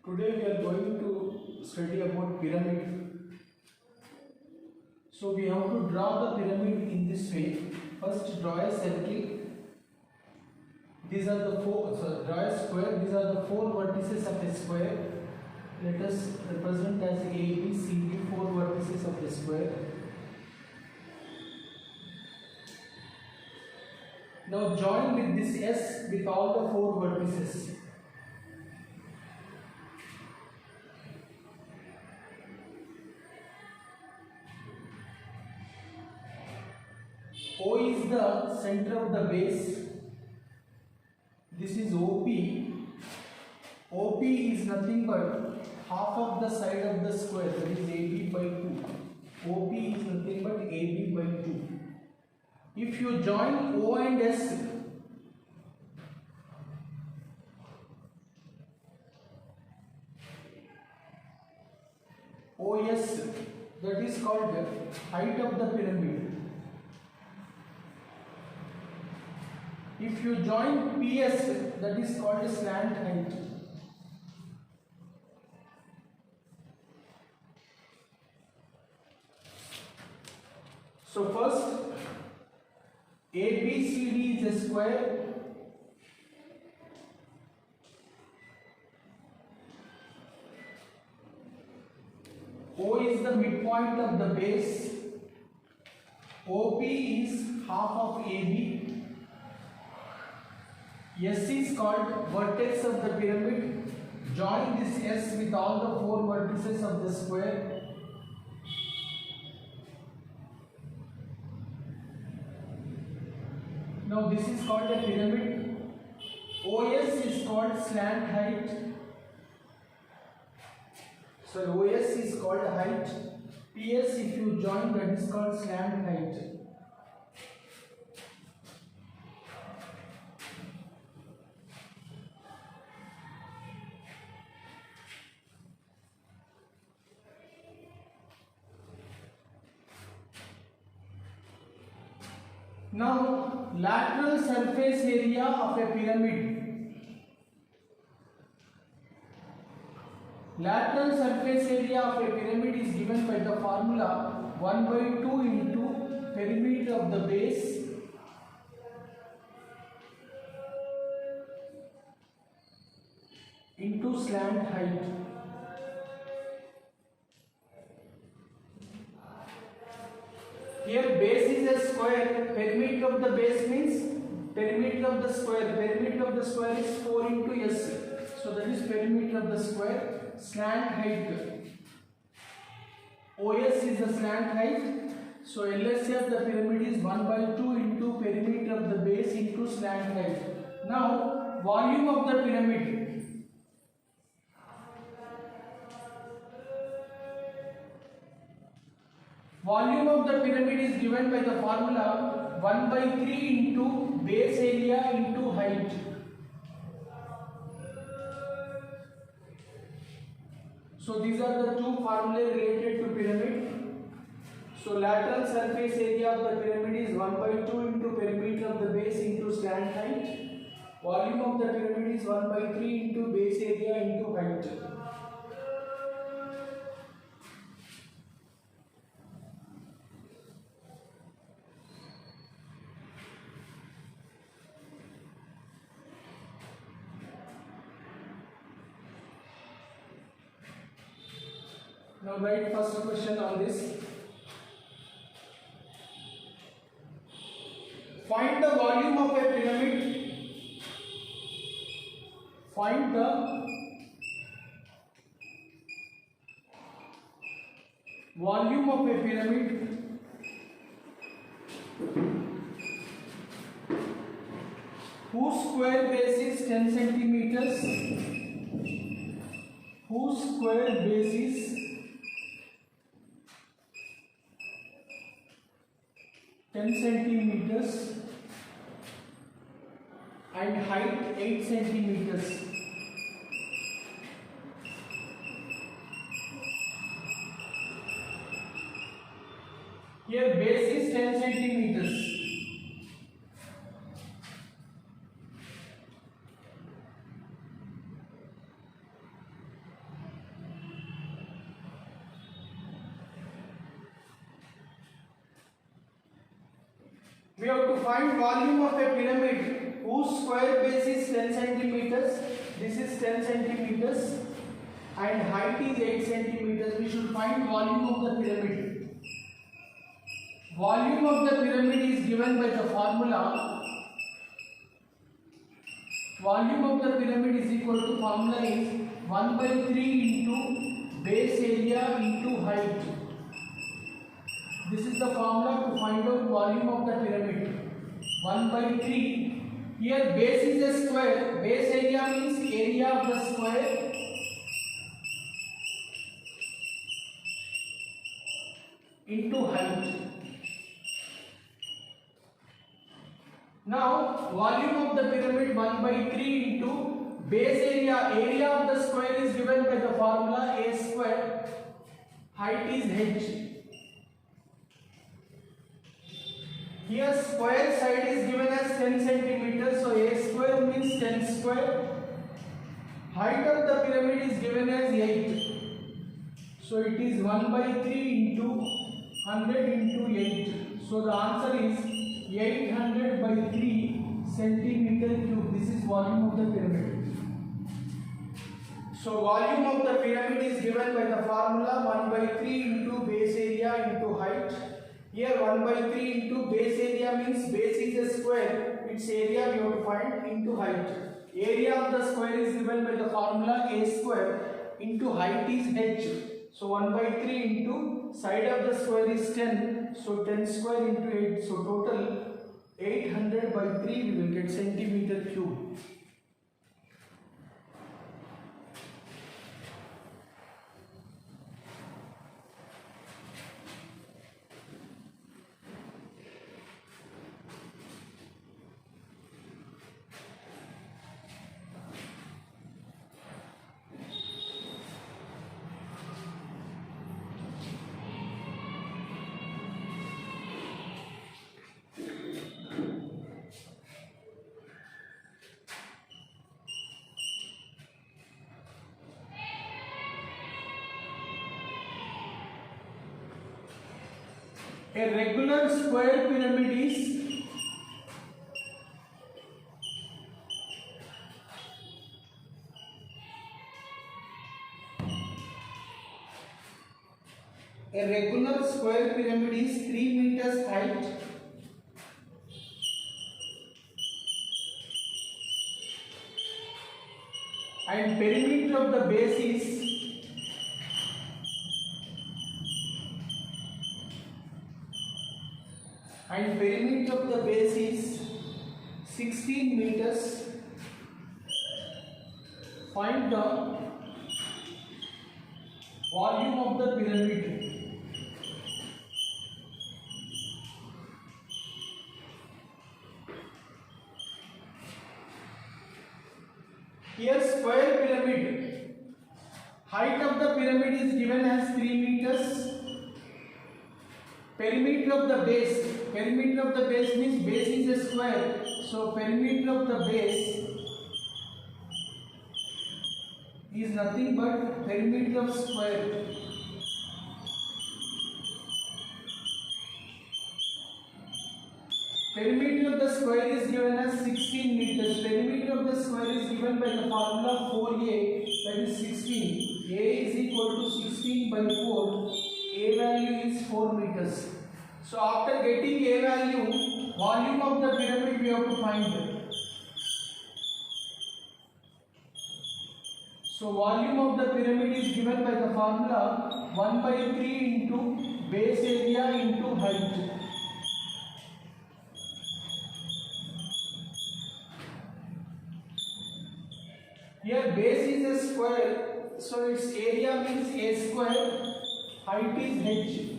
Today we are going to study about pyramid. So we have to draw the pyramid in this way. First draw a circle. These are the draw a square. These are the four vertices of a square. Let us represent as A, B, C, D, four vertices of the square. Now join with this S with all the four vertices. O is the center of the base. This is OP. OP is nothing but half of the side of the square, that is AB by 2. OP is nothing but AB by 2. If you join O and S, OS, that is called height of the pyramid. If you join PS, that is called slant height. So first, ABCD is a square. O is the midpoint of the base. OP is half of AB. S is called vertex of the pyramid. Join this S with all the four vertices of the square. Now this is called a pyramid. OS is called slant height. So OS is called height. PS, if you join, that is called slant height. Now, lateral surface area of a pyramid. Lateral surface area of a pyramid is given by the formula 1 by 2 into perimeter of the base into slant height. Here base is a square, perimeter of the base means perimeter of the square. Perimeter of the square is 4 into S. So that is perimeter of the square. Slant height. OS is the slant height. So LSA of the pyramid is 1 by 2 into perimeter of the base into slant height. Now volume of the pyramid. Volume of the pyramid is given by the formula 1 by 3 into base area into height. So these are the two formulae related to pyramid. So lateral surface area of the pyramid is 1 by 2 into perimeter of the base into slant height. Volume of the pyramid is 1 by 3 into base area into height. Now write first question on this. Find the volume of a pyramid. Find the volume of a pyramid whose square base is 10 centimeters. Whose square base is 10 centimeters and height 8 centimeters. Here base is 10 centimeters. We have to find volume of a pyramid whose square base is 10 centimeters. This is 10 centimeters and height is 8 centimeters. We should find volume of the pyramid. Volume of the pyramid is given by the formula. Volume of the pyramid is equal to, formula is 1 by 3 into base area into height. This is the formula to find out volume of the pyramid. 1 by 3. Here base is a square. Base area means area of the square into height. Now volume of the pyramid 1 by 3 into base area of the square is given by the formula a square, height is h. Here square side is given as 10 centimeters, so a square means 10 square. Height of the pyramid is given as 8. So it is 1 by 3 into 100 into 8. So the answer is 800 by 3 centimeter cube. This is volume of the pyramid. So volume of the pyramid is given by the formula 1 by 3 into base area into height. Here 1 by 3 into base area means base is a square, its area we have to find into height. Area of the square is given by the formula a square into height is h. So 1 by 3 into side of the square is 10, so 10 square into 8, so total 800 by 3 we will get centimeter cube. A regular square pyramid is A regular square pyramid is 3 meters height and perimeter of the base is 16 meters. Find the volume of the pyramid. Here square pyramid, height of the pyramid is given as 3 meters. Perimeter of the base means base is a square, so perimeter of the base is nothing but perimeter of square. Perimeter of the square is given as 16 meters. Perimeter of the square is given by the formula 4a, that is 16. A is equal to 16 by 4. A value is 4 meters. So after getting A value, volume of the pyramid we have to find. So volume of the pyramid is given by the formula 1 by 3 into base area into height. Here base is a square, so its area means a square, height is h.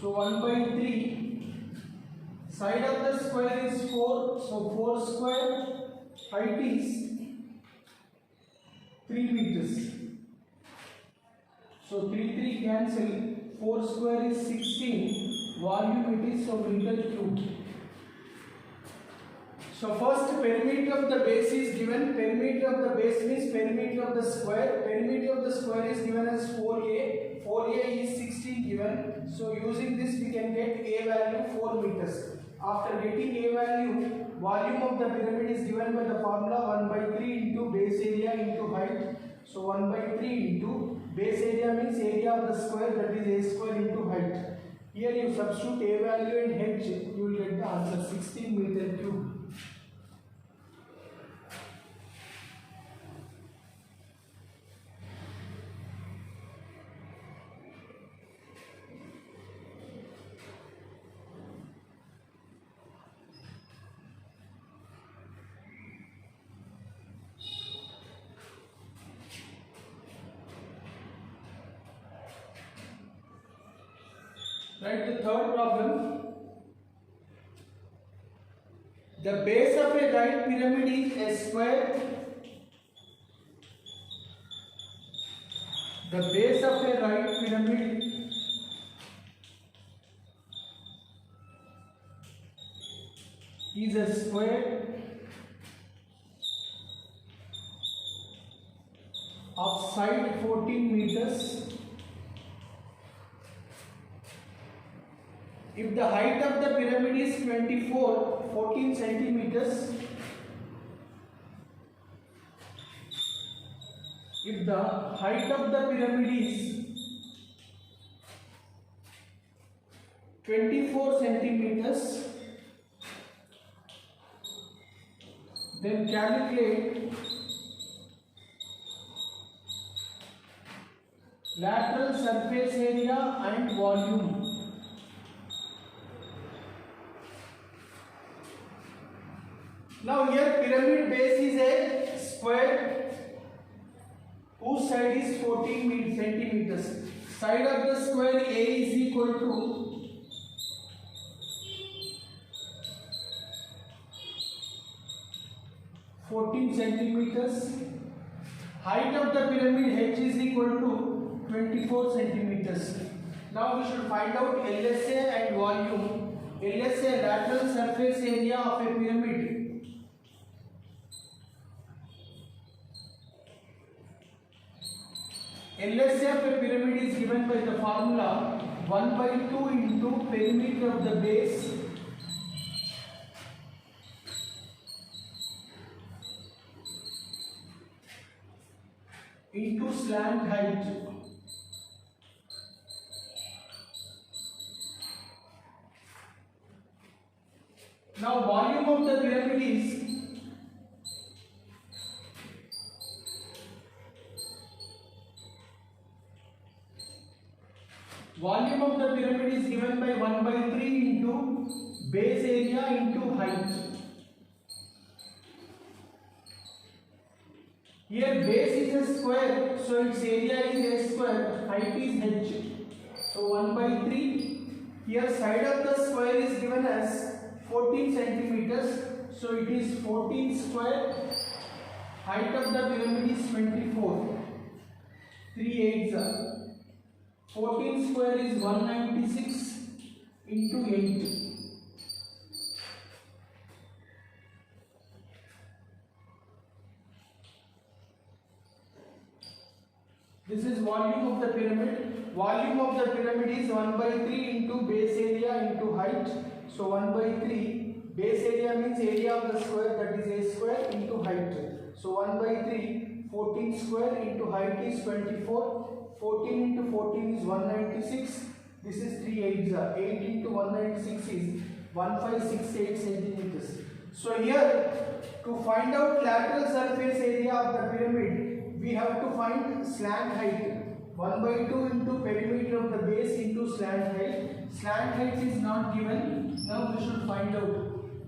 So 1 by 3, side of the square is 4, so 4 square, height is 3 meters. So 3 cancel, 4 square is 16, volume it is, so meter cube. So first perimeter of the base is given. Perimeter of the base means perimeter of the square. Perimeter of the square is given as 4a. 4a is 16 given. So using this we can get a value 4 meters. After getting a value, volume of the pyramid is given by the formula 1 by 3 into base area into height. So 1 by 3 into base area means area of the square, that is a square into height. Here you substitute a value and h, you will get the answer 16 meter cube. Right, the third problem. The base of a right pyramid is a square. The base of a right pyramid is a square of side 14 meters. If the height of the pyramid is 14 centimeters, if the height of the pyramid is 24 centimeters, then calculate lateral surface area and volume. Now here pyramid base is a square whose side is 14 centimeters. Side of the square A is equal to 14 centimeters. Height of the pyramid H is equal to 24 centimeters. Now we should find out LSA and volume. LSA, lateral surface area of a pyramid. LSA of a pyramid is given by the formula 1 by 2 into perimeter of the base into slant height. Now volume of the pyramid is given by 1 by 3 into base area into height. Here base is a square, so its area is a square, height is h. So 1 by 3. Here side of the square is given as 14 centimeters, so it is 14 square. Height of the pyramid is 24. 3 8s are 14 square is 196 into 8. This is volume of the pyramid. Volume of the pyramid is 1 by 3 into base area into height. So 1 by 3, base area means area of the square, that is a square into height. So 1 by 3, 14 square into height is 24. 14 into 14 is 196. This is 3 8s. 8 into 196 is 1568 centimeters. So here, to find out lateral surface area of the pyramid, we have to find slant height. 1 by 2 into perimeter of the base into slant height. Slant height is not given. Now we should find out.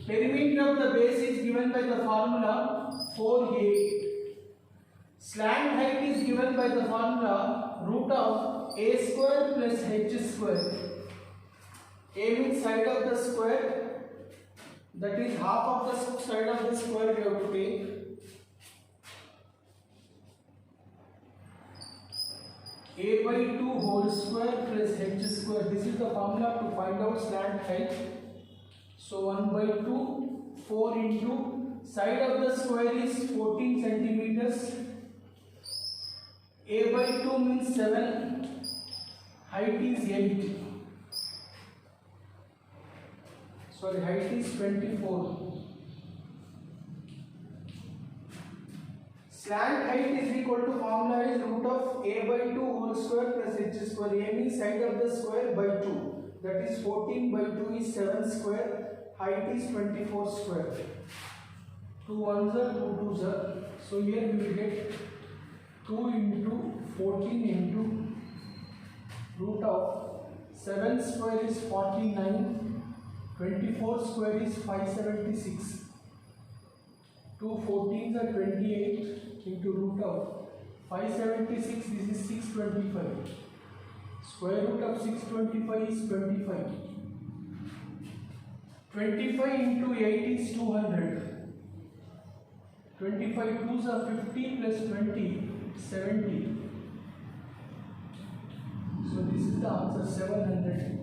Perimeter of the base is given by the formula 4a. Slant height is given by the formula root of a square plus h square. A means side of the square, that is half of the side of the square we have to take. A by 2 whole square plus h square. This is the formula to find out slant height. So 1 by 2 4 into side of the square is 14 centimeters. A by 2 means 7. Height is 8. Sorry, height is 24. Slant height is equal to formula is root of a by 2 whole square plus h square. A means side of the square by 2. That is 14 by 2 is 7 square. Height is 24 square. 2 1s are 2 2s are. So here we will get 2 into 14 into root of 7 square is 49. 24 square is 576. 2 14s are 28 into root of 576. This is 625. Square root of 625 is 25. 25 into 8 is 200. 25 2s are 50 plus 20, 70. So this is the answer, 700.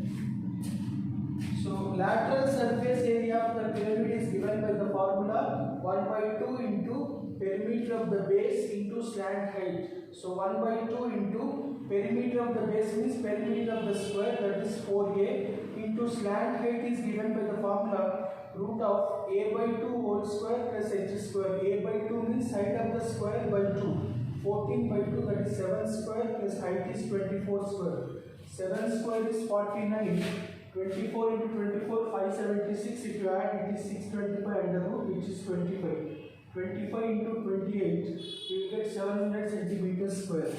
So lateral surface area of the pyramid is given by the formula 1 by 2 into perimeter of the base into slant height. So 1 by 2 into perimeter of the base means perimeter of the square, that is 4a, into slant height is given by the formula root of a by 2 whole square plus h square. A by 2 means side of the square by 2. 14 by 2, that is 7 square plus height is 24 square. 7 square is 49. 24 into 24, 576. If you add, it is 625 under root, which is 25. 25 into 28, you will get 700 centimeters square.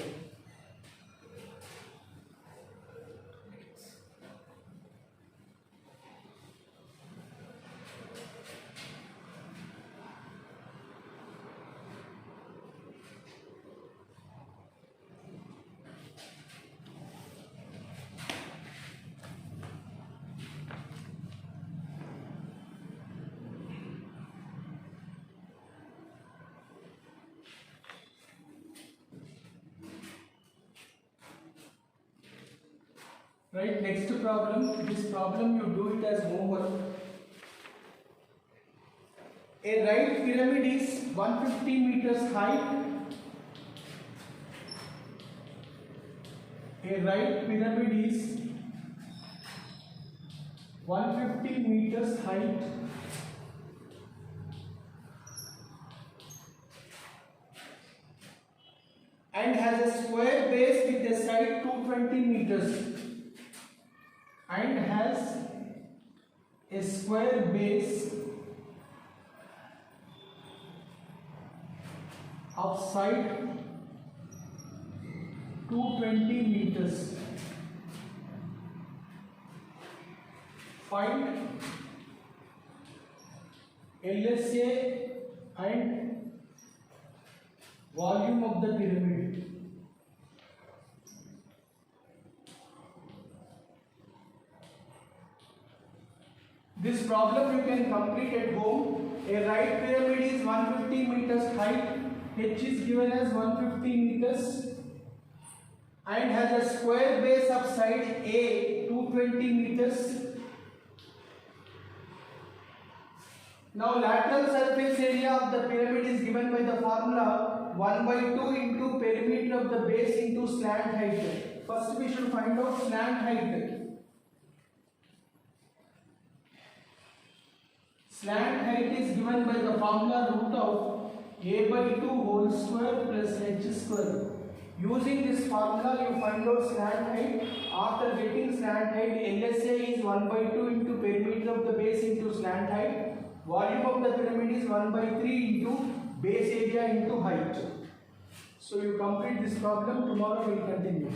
Right, next problem. This problem you do it as homework. A right pyramid is 150 meters height. A right pyramid is 150 meters height. And has a square base with a side 220 meters. And has a square base of side 220 meters. Find LSA and volume of the pyramid. This problem you can complete at home. A right pyramid is 150 meters height. H is given as 150 meters and has a square base of side A 220 meters. Now lateral surface area of the pyramid is given by the formula 1 by 2 into perimeter of the base into slant height. First we should find out slant height. Slant height is given by the formula root of a by 2 whole square plus h square. Using this formula you find out slant height. After getting slant height, LSA is 1 by 2 into perimeter of the base into slant height. Volume of the pyramid is 1 by 3 into base area into height. So you complete this problem. Tomorrow we will continue.